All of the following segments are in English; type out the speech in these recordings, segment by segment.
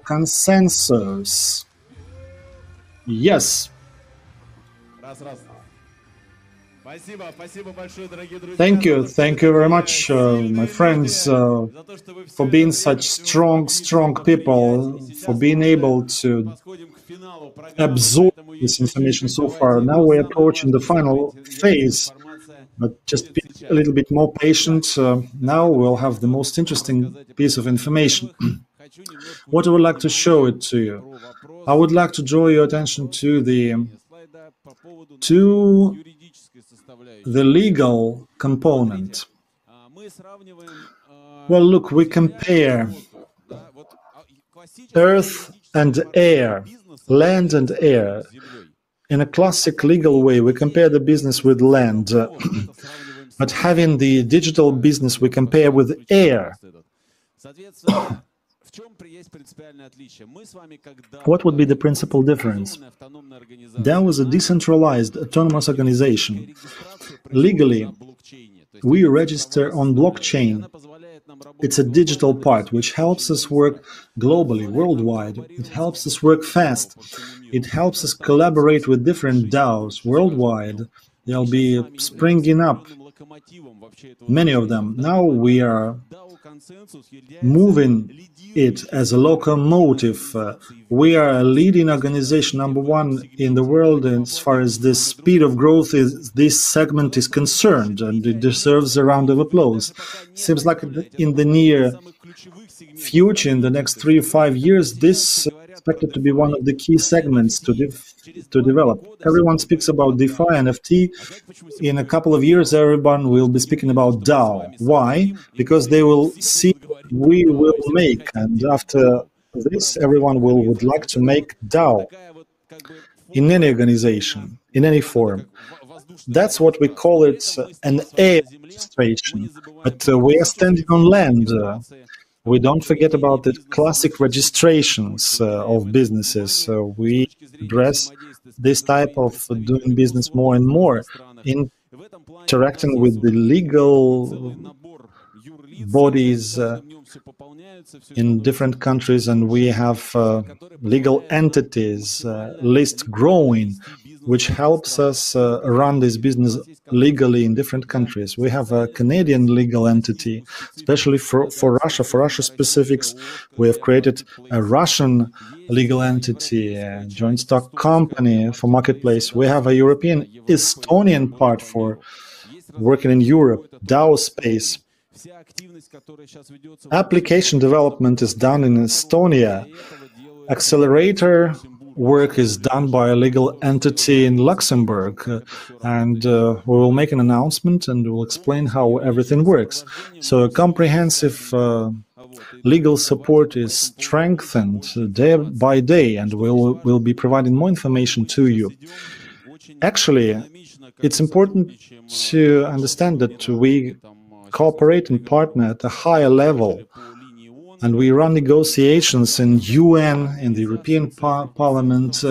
Consensus. Yes. Thank you very much, my friends, for being such strong people, for being able to absorb this information so far. Now we're approaching the final phase, but just be a little bit more patient. Now we'll have the most interesting piece of information. What I would like to show it to you. I would like to draw your attention to the legal component. Well, look, we compare earth and air, land and air. In a classic legal way, we compare the business with land, but having the digital business, we compare with air. What would be the principal difference? DAO is a decentralized autonomous organization. Legally, we register on blockchain. It's a digital part which helps us work globally, worldwide. It helps us work fast. It helps us collaborate with different DAOs worldwide. They'll be springing up, many of them. Now we are moving it as a locomotive. We are a leading organization, #1 in the world, as far as the speed of growth is, this segment is concerned, and it deserves a round of applause. Seems like in the near future, in the next 3 or 5 years, this is expected to be one of the key segments to develop. Everyone speaks about DeFi, NFT. In a couple of years, everyone will be speaking about DAO. Why? Because they will see what we will make, and after this, everyone would like to make DAO in any organization, in any form. That's what we call it, an air registration. But we are standing on land. We don't forget about the classic registrations of businesses. We address this type of doing business more and more, interacting with the legal bodies in different countries, and we have legal entities list growing, which helps us run this business legally in different countries. We have a Canadian legal entity, especially for Russia. For Russia specifics, we have created a Russian legal entity, a joint stock company for marketplace. We have a European Estonian part for working in Europe, DAO space. Application development is done in Estonia. Accelerator work is done by a legal entity in Luxembourg, and we will make an announcement and we'll explain how everything works. So a comprehensive legal support is strengthened day by day, and we'll be providing more information to you. Actually, it's important to understand that we cooperate and partner at a higher level, and we run negotiations in UN, in the European Parliament,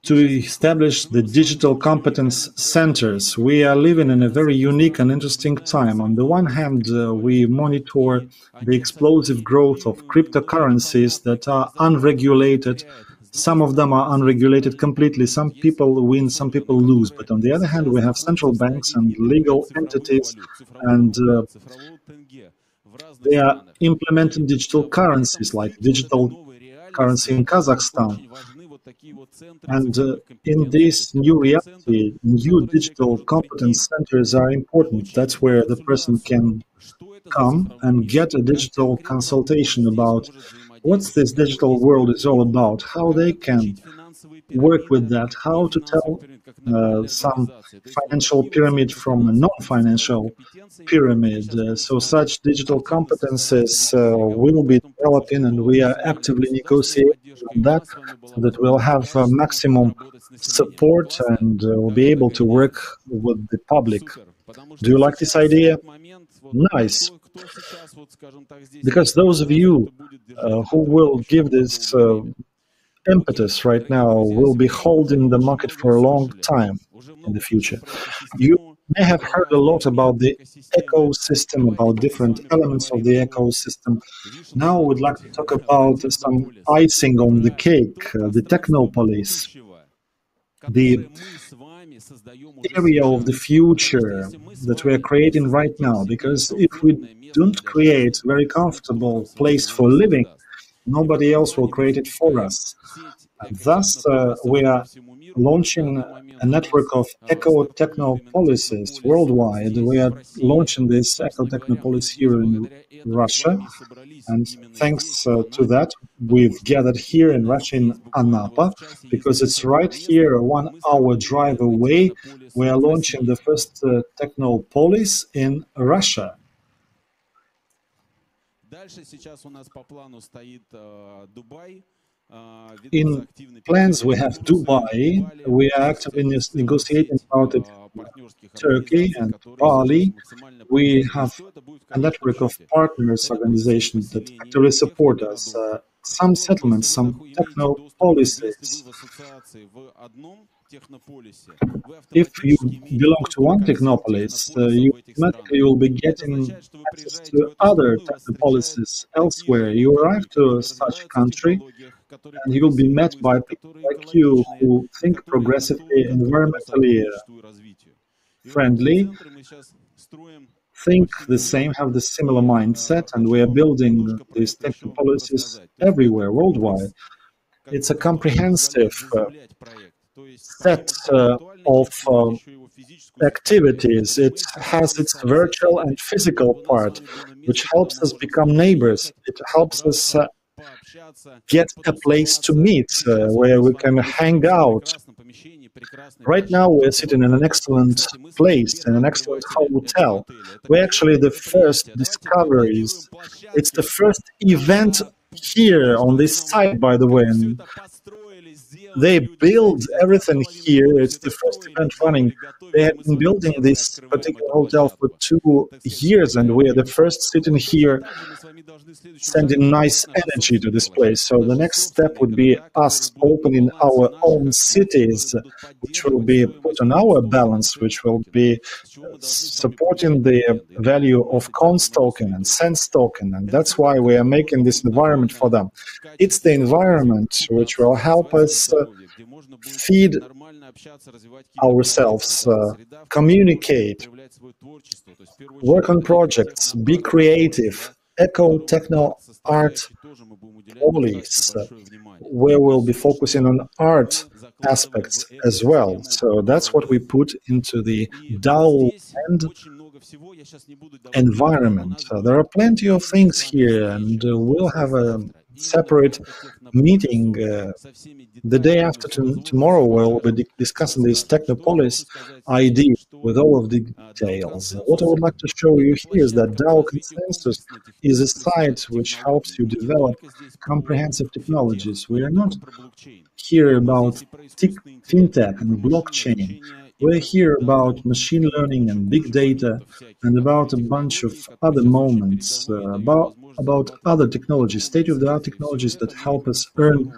to establish the digital competence centers. We are living in a very unique and interesting time. On the one hand, we monitor the explosive growth of cryptocurrencies that are unregulated. Some of them are unregulated completely. Some people win, some people lose. But on the other hand, we have central banks and legal entities, and they are implementing digital currencies, like digital currency in Kazakhstan. And in this new reality, new digital competence centers are important. That's where the person can come and get a digital consultation about what this digital world is all about, how they can work with that, how to tell some financial pyramid from a non-financial pyramid. So such digital competences will be developing, and we are actively negotiating on that, so that we'll have maximum support and we'll be able to work with the public. Do you like this idea? Nice. Because those of you who will give this impetus right now will be holding the market for a long time in the future. You may have heard a lot about the ecosystem, about different elements of the ecosystem. Now I would like to talk about some icing on the cake, the technopolis, the area of the future that we are creating right now. Because if we don't create a very comfortable place for living, nobody else will create it for us. And thus, we are launching a network of eco-technopolises worldwide. We are launching this eco-technopolis here in Russia. And thanks to that, we've gathered here in Russia, in Anapa, because it's right here, 1 hour drive away. We are launching the first technopolis in Russia. In plans, we have Dubai. We are actively negotiating about it in Turkey and Bali. We have a network of partners, organizations that actively support us. Some settlements, some techno policies. If you belong to one technopolis, you automatically will be getting access to other technopolises elsewhere. You arrive to such a country, and you'll be met by people like you who think progressively, environmentally friendly, think the same, have the similar mindset, and we are building these technopolises everywhere, worldwide. It's a comprehensive set of activities. It has its virtual and physical part, which helps us become neighbors. It helps us get a place to meet where we can hang out. Right now, we're sitting in an excellent place, in an excellent hotel. We're actually the first discoveries. It's the first event here on this site, by the way. And they build everything here. It's the first event running. They have been building this particular hotel for 2 years, and we are the first sitting here sending nice energy to this place. So the next step would be us opening our own cities, which will be put on our balance, which will be supporting the value of cons token and sense token. And that's why we are making this environment for them. It's the environment which will help us feed ourselves, communicate, work on projects, be creative, eco-techno art police, where we'll be focusing on art aspects as well. So that's what we put into the DAO land environment. There are plenty of things here, and we'll have a separate meeting the day after tomorrow, where we'll be discussing this Technopolis ID with all of the details. What I would like to show you here is that DAO Consensus is a site which helps you develop comprehensive technologies. We are not here about fintech and blockchain. We're here about machine learning and big data and about a bunch of other moments, about other technologies, state-of-the-art technologies that help us earn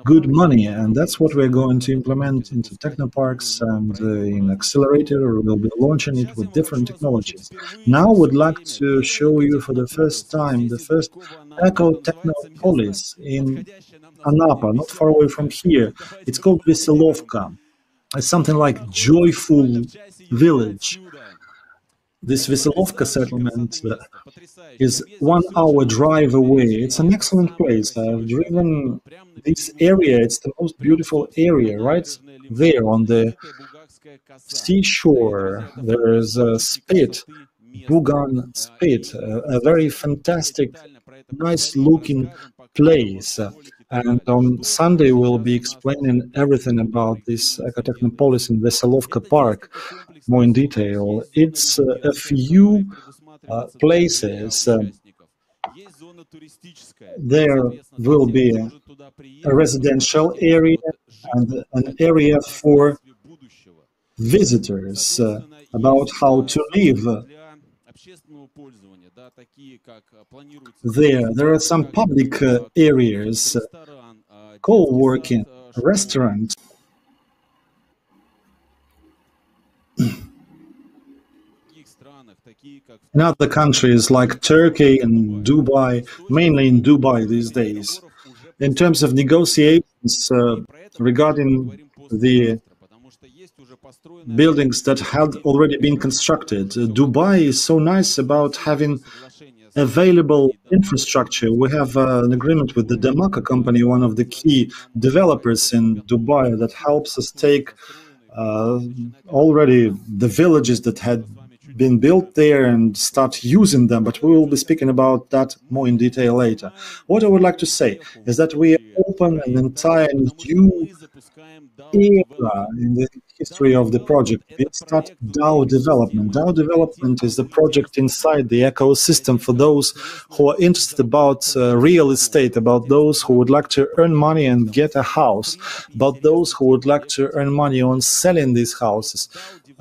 good money. And that's what we're going to implement into technoparks and in accelerator. We'll be launching it with different technologies. Now I would like to show you for the first time the first eco-technopolis in Anapa, not far away from here. It's called Veselovka. It's something like joyful village. This Veselovka settlement is 1 hour drive away. It's an excellent place. I've driven this area. It's the most beautiful area right there on the seashore. There is a spit, Bugan spit, a very fantastic, nice looking place. And on Sunday, we'll be explaining everything about this Ecotechnopolis in Veselovka Park more in detail. It's a few places. There will be a residential area and an area for visitors about how to live there. There are some public areas, co-working, restaurants. in other countries like Turkey and Dubai, mainly in Dubai these days. In terms of negotiations regarding the buildings that had already been constructed, Dubai is so nice about having available infrastructure. We have an agreement with the Damaka company, one of the key developers in Dubai, that helps us take already the villages that had been built there and start using them, but we will be speaking about that more in detail later. What I would like to say is that we open an entire new era in the history of the project. We start DAO development. DAO development is the project inside the ecosystem for those who are interested about real estate, about those who would like to earn money and get a house, about those who would like to earn money on selling these houses.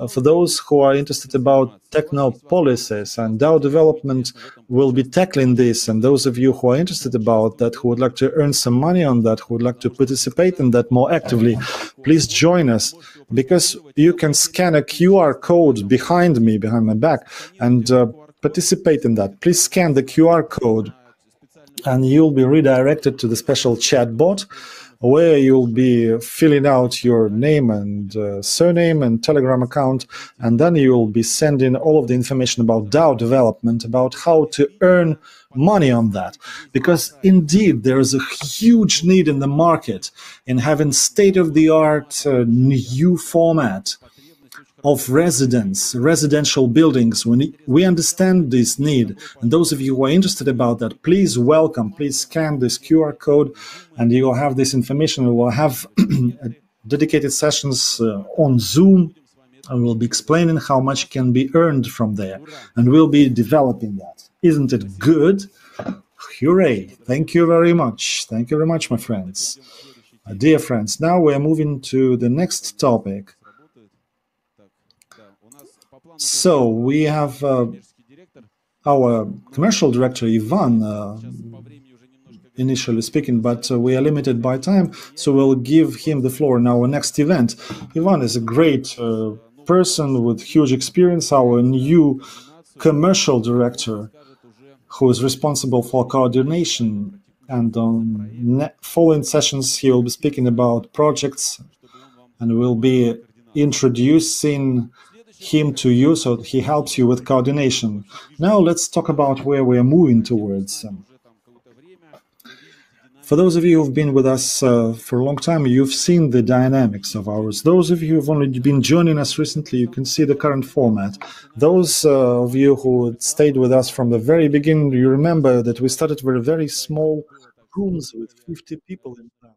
For those who are interested about techno policies, and DAO development will be tackling this, and those of you who are interested about that, who would like to earn some money on that, who would like to participate in that more actively, please join us, because you can scan a QR code behind me, behind my back, and participate in that. Please scan the QR code and you'll be redirected to the special chat bot, where you'll be filling out your name and surname and Telegram account, and then you'll be sending all of the information about DAO development, about how to earn money on that. Because indeed, there is a huge need in the market in having state-of-the-art new format of residential buildings. We understand this need, and those of you who are interested about that, please welcome, please scan this QR code, and you will have this information. We will have dedicated sessions on Zoom, and we'll be explaining how much can be earned from there, and we'll be developing that. Isn't it good? Hooray! Thank you very much. Thank you very much, my friends. Dear friends, now we are moving to the next topic. So we have our commercial director, Ivan, initially speaking, but we are limited by time, so we'll give him the floor in our next event. Ivan is a great person with huge experience, our new commercial director, who is responsible for coordination. And on following sessions, he will be speaking about projects, and we'll be introducing him to you, so he helps you with coordination. Now let's talk about where we are moving towards. For those of you who've been with us for a long time, you've seen the dynamics of ours. Those of you who've only been joining us recently, you can see the current format. Those of you who stayed with us from the very beginning, you remember that we started with very small rooms with 50 people in them.